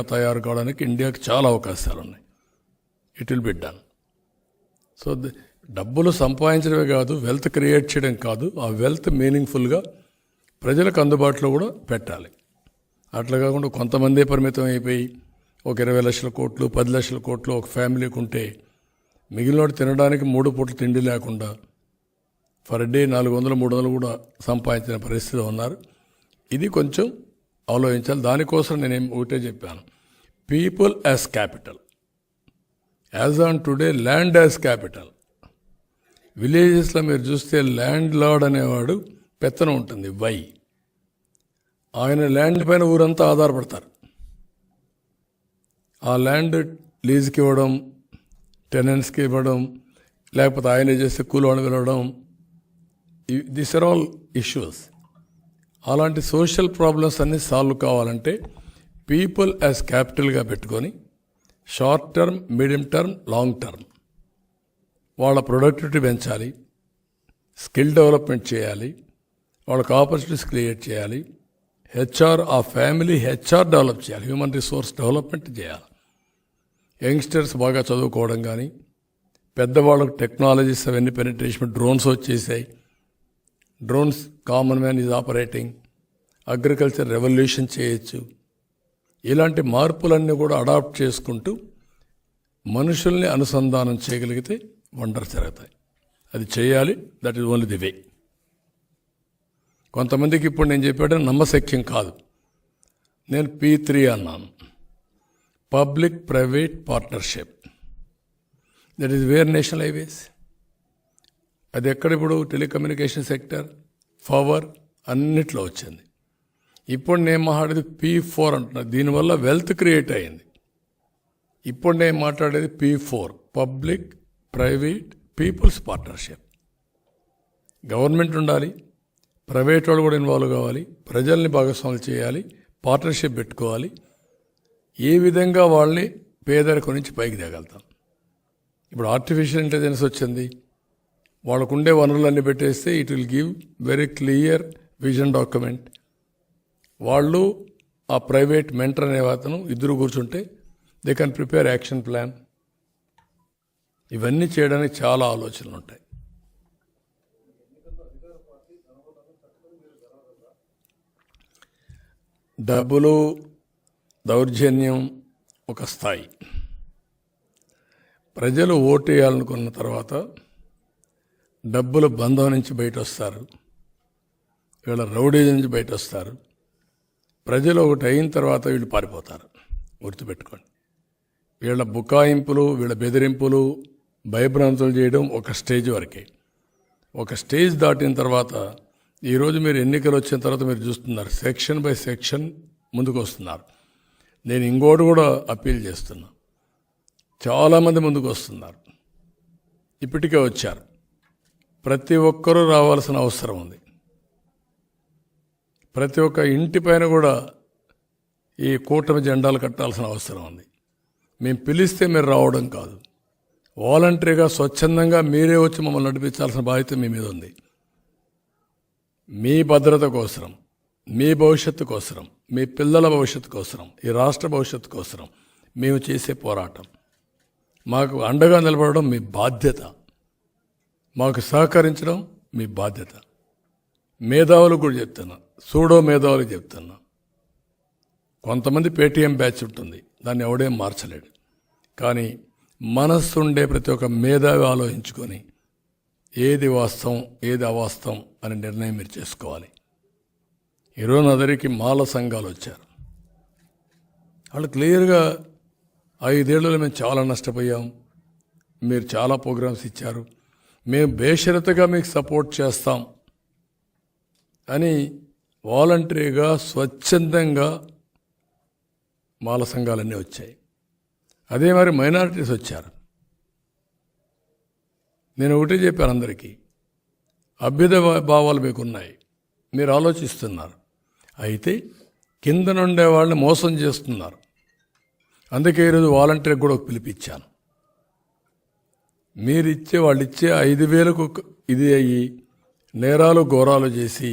తయారు కావడానికి ఇండియాకి చాలా అవకాశాలు ఉన్నాయి. It will be done. So డబ్బులు సంపాదించడమే కాదు, వెల్త్ క్రియేట్ చేయడం కాదు, ఆ వెల్త్ మీనింగ్ఫుల్గా ప్రజలకు అందుబాటులో కూడా పెట్టాలి. అట్లా కాకుండా కొంతమందే పరిమితం అయిపోయి ఒక 20 లక్షల కోట్లు 10 లక్షల కోట్లు ఒక ఫ్యామిలీకి ఉంటే మిగిలినోడు తినడానికి 3 పూటలు తిండి లేకుండా ఫర్ డే 400-300 కూడా సంపాదించిన పరిస్థితిలో ఉన్నారు. ఇది కొంచెం ఆలోచించాలి. దానికోసం నేనేం ఒకటే చెప్పాను, people as capital, as on today land as capital. విలేజెస్లో మీరు చూస్తే ల్యాండ్ లార్డ్ అనేవాడు పెత్తనం ఉంటుంది. ఆయన ల్యాండ్ పైన ఊరంతా ఆధారపడతారు. ఆ ల్యాండ్ లీజుకి ఇవ్వడం, టెనెంట్స్కి ఇవ్వడం, లేకపోతే ఆయన చేస్తే కూలోని వెళ్ళడం, దిస్ ఆర్ ఆల్ ఇష్యూస్. అలాంటి సోషల్ ప్రాబ్లమ్స్ అన్నీ సాల్వ్ కావాలంటే పీపుల్ యాజ్ క్యాపిటల్గా పెట్టుకొని short term, medium term, long term వాళ్ళ ప్రొడక్టివిటీ పెంచాలి, స్కిల్ డెవలప్మెంట్ చేయాలి, వాళ్ళకి ఆపర్చునిటీస్ క్రియేట్ చేయాలి, హెచ్ఆర్ ఆ ఫ్యామిలీ హెచ్ఆర్ డెవలప్ చేయాలి, హ్యూమన్ రిసోర్స్ డెవలప్మెంట్ చేయాలి. యంగ్స్టర్స్ బాగా చదువుకోవడం కానీ, పెద్దవాళ్ళకు టెక్నాలజీస్ అవన్నీ పెనిట్రేషన్, డ్రోన్స్ వచ్చేసాయి, drones common man is operating, agriculture revolution చేయొచ్చు. ఇలాంటి మార్పులన్నీ కూడా అడాప్ట్ చేసుకుంటూ మనుషుల్ని అనుసంధానం చేయగలిగితే వండర్స్ జరుగుతాయి. అది చేయాలి. That is only the way. కొంతమందికి ఇప్పుడు నేను చెప్పాడు నమ్మశక్యం కాదు. నేను P3 అన్నాను, public private partnership. That is where national highways. అది ఎక్కడ ఇప్పుడు టెలికమ్యూనికేషన్ సెక్టర్, పవర్ అన్నిట్లో వచ్చింది. ఇప్పుడు నేను మాట్లాడేది P4 అంటున్నాను. దీనివల్ల వెల్త్ క్రియేట్ అయ్యింది. ఇప్పుడు నేను మాట్లాడేది P4, public private peoples partnership. Government ఉండాలి, ప్రైవేట్ వాళ్ళు కూడా ఇన్వాల్వ్ కావాలి, ప్రజల్ని భాగస్వాములు చేయాలి, పార్ట్నర్షిప్ పెట్టుకోవాలి. ఏ విధంగా వాళ్ళని పేదరికం నుంచి పైకి తేగలుగుతాం. ఇప్పుడు ఆర్టిఫిషియల్ ఇంటెలిజెన్స్ వచ్చింది, వాళ్ళకుండే వనరులన్నీ పెట్టేస్తే it will give very clear vision document. వాళ్ళు ఆ ప్రైవేట్ మెంటర్ అనే అతను ఇద్దరు కూర్చుంటే they can prepare action plan. ఇవన్నీ చేయడానికి చాలా ఆలోచనలు ఉంటాయి. డబ్బులు, దౌర్జన్యం ఒక స్థాయి. ప్రజలు ఓటేయాలనుకున్న తర్వాత డబ్బుల బంధం నుంచి బయట వస్తారు, వీళ్ళ రౌడీజం నుంచి బయట వస్తారు. ప్రజలు ఒకటి అయిన తర్వాత వీళ్ళు పారిపోతారు. గుర్తుపెట్టుకోండి, వీళ్ళ బుకాయింపులు, వీళ్ళ బెదిరింపులు, భయభ్రాంతులు చేయడం ఒక స్టేజ్ వరకే. ఒక స్టేజ్ దాటిన తర్వాత, ఈరోజు మీరు ఎన్నికలు వచ్చిన తర్వాత మీరు చూస్తున్నారు, సెక్షన్ బై సెక్షన్ ముందుకు వస్తున్నారు. నేను ఇంకోటి కూడా అప్పీల్ చేస్తున్నా, చాలామంది ముందుకు వస్తున్నారు, ఇప్పటికే వచ్చారు. ప్రతి ఒక్కరూ రావాల్సిన అవసరం ఉంది. ప్రతి ఒక్క ఇంటి పైన కూడా ఈ కూటమి జెండాలు కట్టాల్సిన అవసరం ఉంది. మేము పిలిస్తే మీరు రావడం కాదు, వాలంటరీగా స్వచ్ఛందంగా మీరే వచ్చి మమ్మల్ని నడిపించాల్సిన బాధ్యత మీ మీద ఉంది. మీ భద్రత కోసం, మీ భవిష్యత్తు కోసం, మీ పిల్లల భవిష్యత్తు కోసం, ఈ రాష్ట్ర భవిష్యత్తు కోసం మేము చేసే పోరాటం. మాకు అండగా నిలబడడం మీ బాధ్యత, మాకు సహకరించడం మీ బాధ్యత. మేధావులకు కూడా చెప్తున్నా, సూడో మేధావులకు చెప్తున్నా. కొంతమంది పేటీఎం బ్యాచ్ ఉంటుంది, దాన్ని ఎవడేం మార్చలేడు. కానీ మనస్సుండే ప్రతి ఒక్క మేధావి ఆలోచించుకొని ఏది వాస్తవం ఏది అవాస్తవం అనే నిర్ణయం మీరు చేసుకోవాలి. ఈరోజు నా దగ్గరికి మాల సంఘాలు వచ్చారు. వాళ్ళు క్లియర్గా 5 ఏళ్లలో మేము చాలా నష్టపోయాం, మీరు చాలా ప్రోగ్రామ్స్ ఇచ్చారు, మేము బేషరతుగా మీకు సపోర్ట్ చేస్తాం అని వాలంటరీగా స్వచ్ఛందంగా మాల సంఘాలన్నీ వచ్చాయి. అదే మరి మైనారిటీస్ వచ్చారు. నేను ఒకటే చెప్పాను అందరికీ, అభ్యుదయ భావాలు మీకున్నాయి, మీరు ఆలోచిస్తున్నారు, అయితే కింద నుండే వాళ్ళని మోసం చేస్తున్నారు. అందుకే ఈరోజు వాలంటీర్కి కూడా ఒక పిలిపిచ్చాను. మీరిచ్చే వాళ్ళు ఇచ్చే 5,000కు ఇది అయ్యి నేరాలు ఘోరాలు చేసి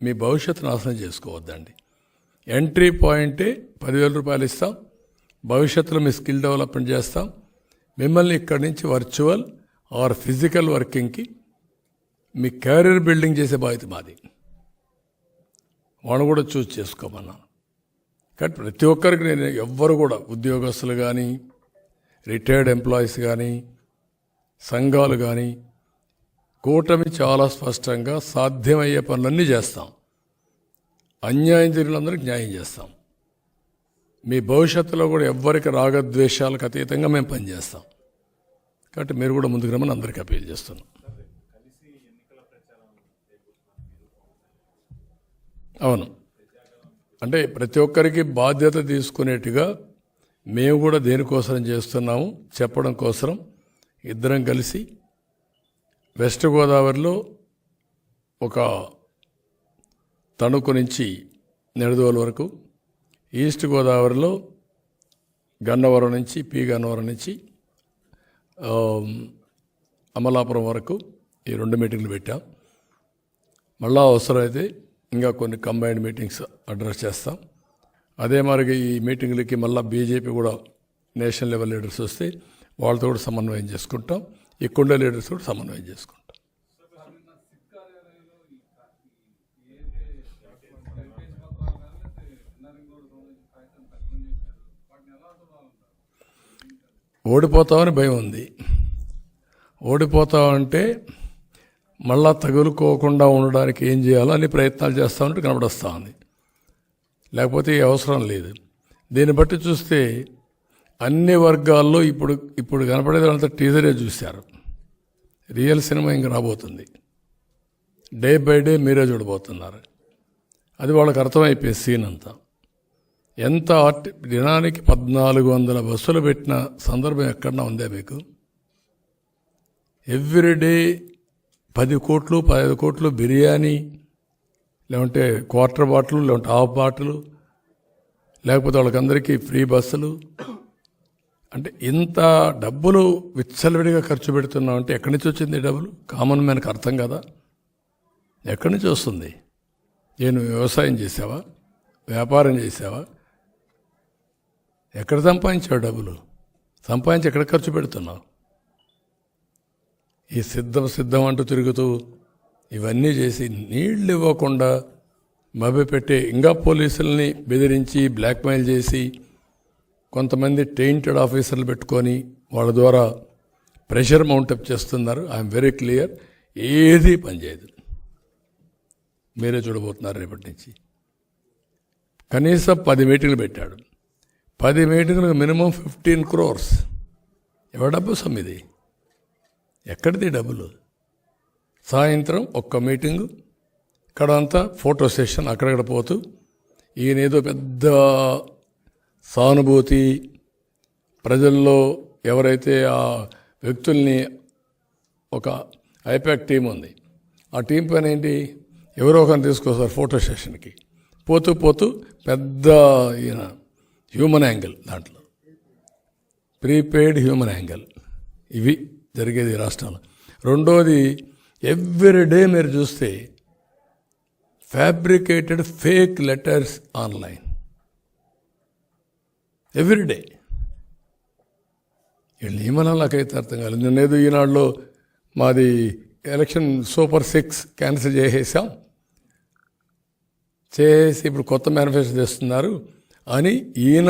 మీ భవిష్యత్తు నాశనం చేసుకోవద్దండి. ఎంట్రీ పాయింటే 10,000 రూపాయలు ఇస్తాం, భవిష్యత్తులో మీ స్కిల్ డెవలప్మెంట్ చేస్తాం. మిమ్మల్ని ఇక్కడి నుంచి వర్చువల్ ఆర్ ఫిజికల్ వర్కింగ్కి మీ కెరీర్ బిల్డింగ్ చేసే బాధ్యత మాది. వాడు కూడా చూస్ చేసుకోమన్నా. కాబట్టి ప్రతి ఒక్కరికి నేను ఎవ్వరు కూడా ఉద్యోగస్తులు కానీ, రిటైర్డ్ ఎంప్లాయీస్ కానీ, సంఘాలు కానీ, కూటమి చాలా స్పష్టంగా సాధ్యమయ్యే పనులన్నీ చేస్తాం. అన్యాయం జరిగినందరికీ న్యాయం చేస్తాం. మీ భవిష్యత్తులో కూడా ఎవ్వరికి రాగద్వేషాలకు అతీతంగా మేము పనిచేస్తాం. కాబట్టి మీరు కూడా ముందుకు రమ్మని అందరికీ అపీల్ చేస్తున్నాం. అవును, అంటే ప్రతి ఒక్కరికి బాధ్యత తీసుకునేట్టుగా మేము కూడా దేనికోసం చేస్తున్నాము చెప్పడం కోసం ఇద్దరం కలిసి వెస్ట్ గోదావరిలో ఒక తణుకు నుంచి నిడదవోలు వరకు, ఈస్ట్ గోదావరిలో గన్నవరం నుంచి గన్నవరం నుంచి అమలాపురం వరకు ఈ 2 మీటింగ్లు పెట్టాం. మళ్ళా అవసరమైతే ఇంకా కొన్ని కంబైన్డ్ మీటింగ్స్ అడ్రస్ చేస్తాం. అదే మరి ఈ మీటింగ్లకి మళ్ళీ బీజేపీ కూడా నేషనల్ లెవెల్ లీడర్స్ వస్తే వాళ్ళతో కూడా సమన్వయం చేసుకుంటాం. ఇక్కడుండే లీడర్స్ కూడా సమన్వయం చేసుకుంటాం. ఓడిపోతామని భయం ఉంది. ఓడిపోతామంటే మళ్ళా తగులుకోకుండా ఉండడానికి ఏం చేయాలో అన్ని ప్రయత్నాలు చేస్తామంటే కనబడొస్తూ ఉంది. లేకపోతే ఈ అవసరం లేదు. దీన్ని బట్టి చూస్తే అన్ని వర్గాల్లో ఇప్పుడు కనపడేది అంతా టీజరే చూశారు. రియల్ సినిమా ఇంక రాబోతుంది. డే బై డే మీరే చూడబోతున్నారు. అది వాళ్ళకి అర్థమైపోయే సీన్ అంతా. ఎంత దినానికి 1400 బస్సులు పెట్టిన సందర్భం ఎక్కడన్నా ఉందే మీకు? ఎవ్రీడే 10 కోట్లు 15 కోట్లు బిర్యానీ, లేకుంటే క్వార్టర్ బాటిల్, లేకుంటే హాఫ్ బాటిల్, లేకపోతే వాళ్ళకందరికీ ఫ్రీ బస్సులు. అంటే ఇంత డబ్బులు విచ్చలవిడిగా ఖర్చు పెడుతున్నాం అంటే ఎక్కడి నుంచి వచ్చింది ఈ డబ్బులు? కామన్ మ్యాన్కి అర్థం కదా. ఎక్కడి నుంచి వస్తుంది? నేను వ్యవసాయం చేసావా? వ్యాపారం చేసావా? ఎక్కడ సంపాదించావు డబ్బులు? సంపాదించి ఎక్కడ ఖర్చు పెడుతున్నావు? ఈ సిద్ధం అంటూ తిరుగుతూ ఇవన్నీ చేసి నీళ్లు ఇవ్వకుండా మభ్యపెట్టే, ఇంకా పోలీసుల్ని బెదిరించి బ్లాక్మెయిల్ చేసి కొంతమంది టెయింటెడ్ ఆఫీసర్లు పెట్టుకొని వాళ్ళ ద్వారా ప్రెషర్ మౌంటప్ చేస్తున్నారు. ఐఎమ్ వెరీ క్లియర్, ఏది పనిచేయదు. మీరే చూడబోతున్నారు రేపటి నుంచి. కనీసం 10 మీటింగ్లు పెట్టాడు. 10 మీటింగ్లకు మినిమం 15 crores. ఎవరి డబ్బు సొమ్మిది? ఎక్కడిది డబ్బులు? సాయంత్రం ఒక్క మీటింగు, ఇక్కడంతా ఫోటో సెషన్, అక్కడక్కడ పోతూ ఈయనేదో పెద్ద సానుభూతి ప్రజల్లో ఎవరైతే ఆ వ్యక్తుల్ని, ఒక ఐపాక్ టీం ఉంది, ఆ టీం పని ఏంటి? ఎవరో ఒకరిని తీసుకొస్తారు ఫోటో సెషన్కి. పోతూ పెద్ద ఈయన హ్యూమన్ యాంగిల్, దాంట్లో ప్రీపెయిడ్ హ్యూమన్ యాంగిల్. ఇవి జరిగేది రాష్ట్రంలో. రెండోది, ఎవ్రీడే మీరు చూస్తే fabricated fake letters online everyday. వీళ్ళు ఏమన్నా నాకైతే అర్థం కాలేదు. నేనేదో ఈనాడులో మాది ఎలక్షన్ సూపర్ 6 క్యాన్సిల్ చేసి ఇప్పుడు కొత్త మేనిఫెస్టో చేస్తున్నారు అని ఈయన